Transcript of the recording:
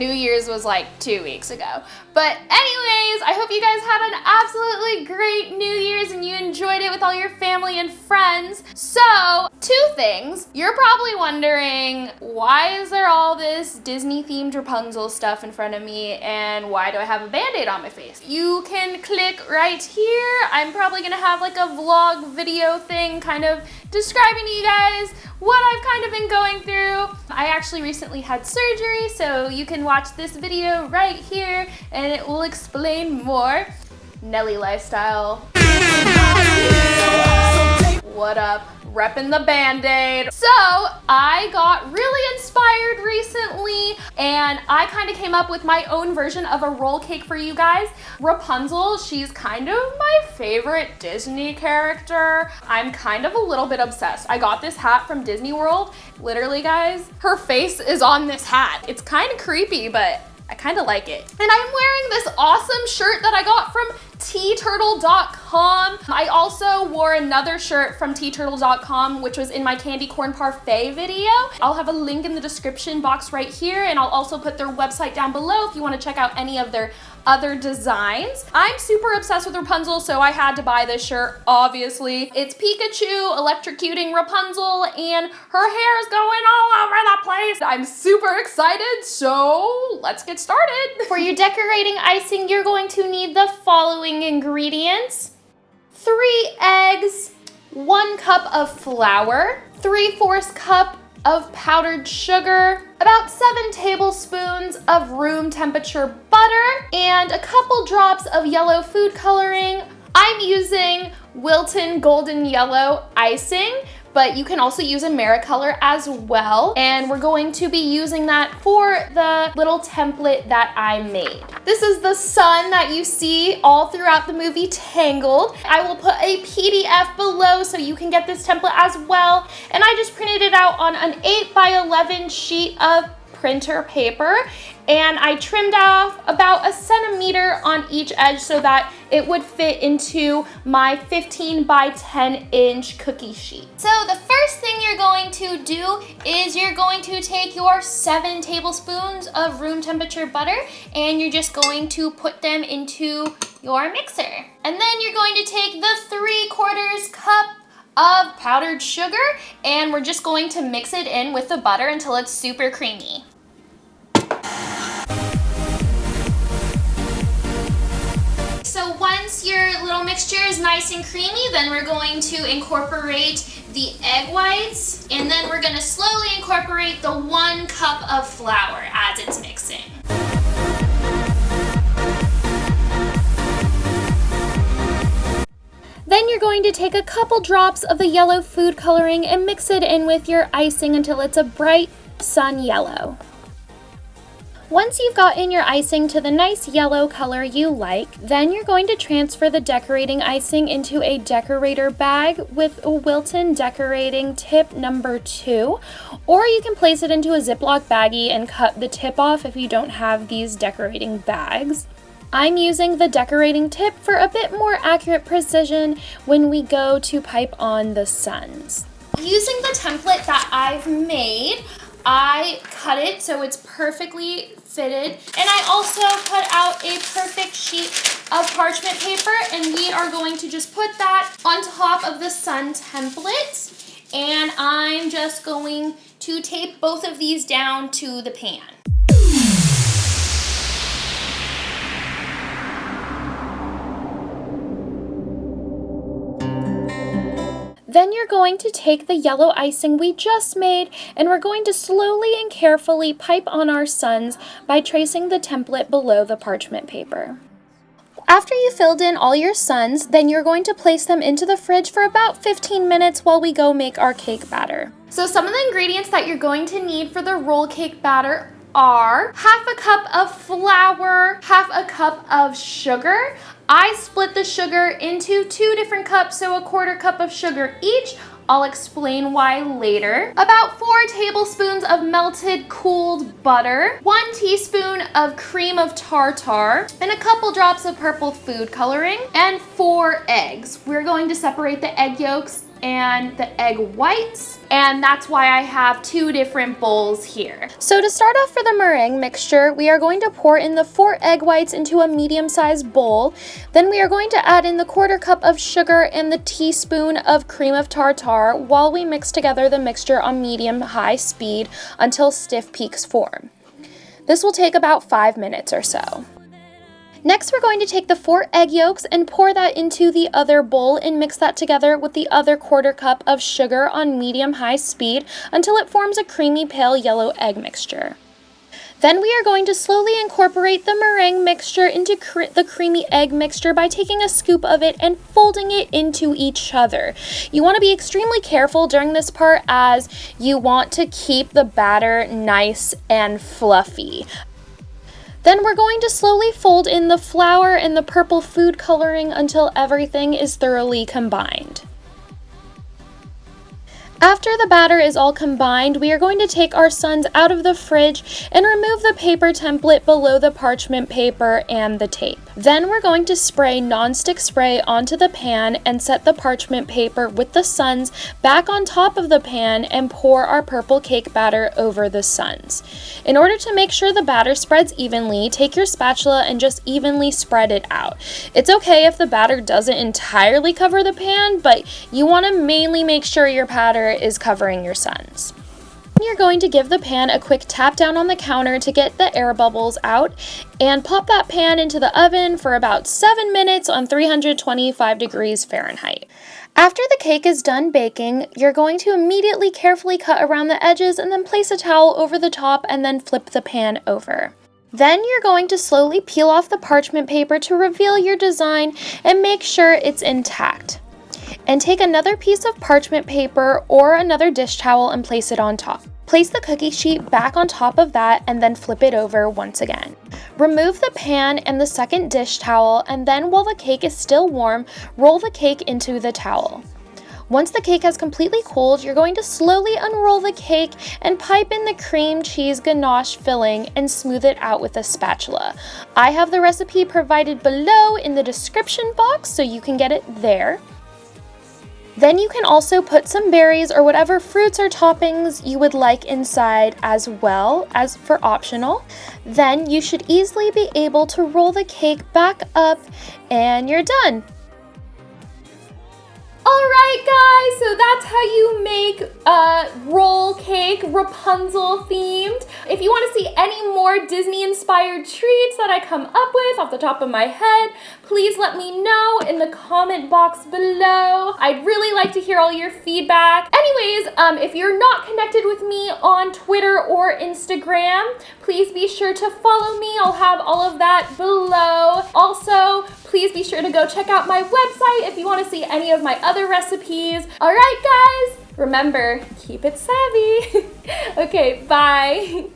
New Year's was like 2 weeks ago. But anyways, I hope you guys had an absolutely great New Year's and you enjoyed it with all your family and friends. So, 2 things. You're probably wondering, why is there all this Disney-themed Rapunzel stuff in front of me, and why do I have a Band-Aid on my face? You can click right here. I'm probably gonna have like a vlog video thing kind of describing to you guys what I've kind of been going through. I actually recently had surgery, so you can watch this video right here and it will explain more. Nelly lifestyle. What up? Reppin' the Band-Aid. So I got really inspired recently and I kind of came up with my own version of a roll cake for you guys. Rapunzel, she's kind of my favorite Disney character. I'm kind of a little bit obsessed. I got this hat from Disney World. Literally, guys, her face is on this hat. It's kind of creepy, but I kind of like it. And I'm wearing this awesome shirt that I got from teaturtle.com. I also wore another shirt from teaturtle.com, which was in my candy corn parfait video. I'll have a link in the description box right here, and I'll also put their website down below if you want to check out any of their other designs. I'm super obsessed with Rapunzel, so I had to buy this shirt, obviously. It's Pikachu electrocuting Rapunzel, and her hair is going all over the place. I'm super excited, so let's get started. For your decorating icing, you're going to need the following ingredients: 3 eggs, 1 cup of flour, 3/4 cup of powdered sugar, about 7 tablespoons of room temperature butter, and a couple drops of yellow food coloring. I'm using Wilton Golden Yellow icing, but you can also use Americolor as well. And we're going to be using that for the little template that I made. This is the sun that you see all throughout the movie Tangled. I will put a PDF below so you can get this template as well. And I just printed it out on an 8x11 sheet of printer paper, and I trimmed off about 1 centimeter on each edge so that it would fit into my 15x10 inch cookie sheet. So the first thing you're going to do is you're going to take your 7 tablespoons of room temperature butter and you're just going to put them into your mixer. And then you're going to take the 3/4 cup of powdered sugar and we're just going to mix it in with the butter until it's super creamy. So once your little mixture is nice and creamy, then we're going to incorporate the egg whites, and then we're gonna slowly incorporate the 1 cup of flour as it's mixing. Then you're going to take a couple drops of the yellow food coloring and mix it in with your icing until it's a bright sun yellow. Once you've gotten your icing to the nice yellow color you like, then you're going to transfer the decorating icing into a decorator bag with a Wilton decorating tip number 2, or you can place it into a Ziploc baggie and cut the tip off if you don't have these decorating bags. I'm using the decorating tip for a bit more accurate precision when we go to pipe on the suns. Using the template that I've made, I cut it so it's perfectly fitted, and I also put out a perfect sheet of parchment paper, and we are going to just put that on top of the sun template, and I'm just going to tape both of these down to the pan. Then you're going to take the yellow icing we just made and we're going to slowly and carefully pipe on our suns by tracing the template below the parchment paper. After you filled in all your suns, then you're going to place them into the fridge for about 15 minutes while we go make our cake batter. So some of the ingredients that you're going to need for the roll cake batter are 1/2 cup of flour, 1/2 cup of sugar. I split the sugar into 2 different cups, so 1/4 cup of sugar each. I'll explain why later. About 4 tablespoons of melted cooled butter, 1 teaspoon of cream of tartar, and a couple drops of purple food coloring, and 4 eggs. We're going to separate the egg yolks and the egg whites, and that's why I have two different bowls here. So to start off for the meringue mixture, we are going to pour in the 4 egg whites into a medium-sized bowl. Then we are going to add in the 1/4 cup of sugar and the teaspoon of cream of tartar while we mix together the mixture on medium-high speed until stiff peaks form. This will take about 5 minutes or so. Next, we're going to take the 4 egg yolks and pour that into the other bowl and mix that together with the other 1/4 cup of sugar on medium-high speed until it forms a creamy pale yellow egg mixture. Then we are going to slowly incorporate the meringue mixture into the creamy egg mixture by taking a scoop of it and folding it into each other. You want to be extremely careful during this part as you want to keep the batter nice and fluffy. Then we're going to slowly fold in the flour and the purple food coloring until everything is thoroughly combined. After the batter is all combined, we are going to take our suns out of the fridge and remove the paper template below the parchment paper and the tape. Then we're going to spray nonstick spray onto the pan and set the parchment paper with the suns back on top of the pan and pour our purple cake batter over the suns. In order to make sure the batter spreads evenly, take your spatula and just evenly spread it out. It's okay if the batter doesn't entirely cover the pan, but you want to mainly make sure your batter is covering your suns. You're going to give the pan a quick tap down on the counter to get the air bubbles out and pop that pan into the oven for about 7 minutes on 325 degrees Fahrenheit. After the cake is done baking, you're going to immediately carefully cut around the edges and then place a towel over the top and then flip the pan over. Then you're going to slowly peel off the parchment paper to reveal your design and make sure it's intact. And take another piece of parchment paper or another dish towel and place it on top. Place the cookie sheet back on top of that and then flip it over once again. Remove the pan and the second dish towel, and then while the cake is still warm, roll the cake into the towel. Once the cake has completely cooled, you're going to slowly unroll the cake and pipe in the cream cheese ganache filling and smooth it out with a spatula. I have the recipe provided below in the description box, so you can get it there. Then you can also put some berries or whatever fruits or toppings you would like inside as well as for optional. Then you should easily be able to roll the cake back up and you're done. Alright guys, so that's how you make a roll cake Rapunzel themed. If you want to see any more Disney inspired treats that I come up with off the top of my head, please let me know in the comment box below. I'd really like to hear all your feedback. Anyways, if you're not connected with me on Twitter or Instagram, please be sure to follow me. I'll have all of that below. Also, please be sure to go check out my website if you want to see any of my other recipes. All right, guys, remember, keep it savvy. Okay, bye.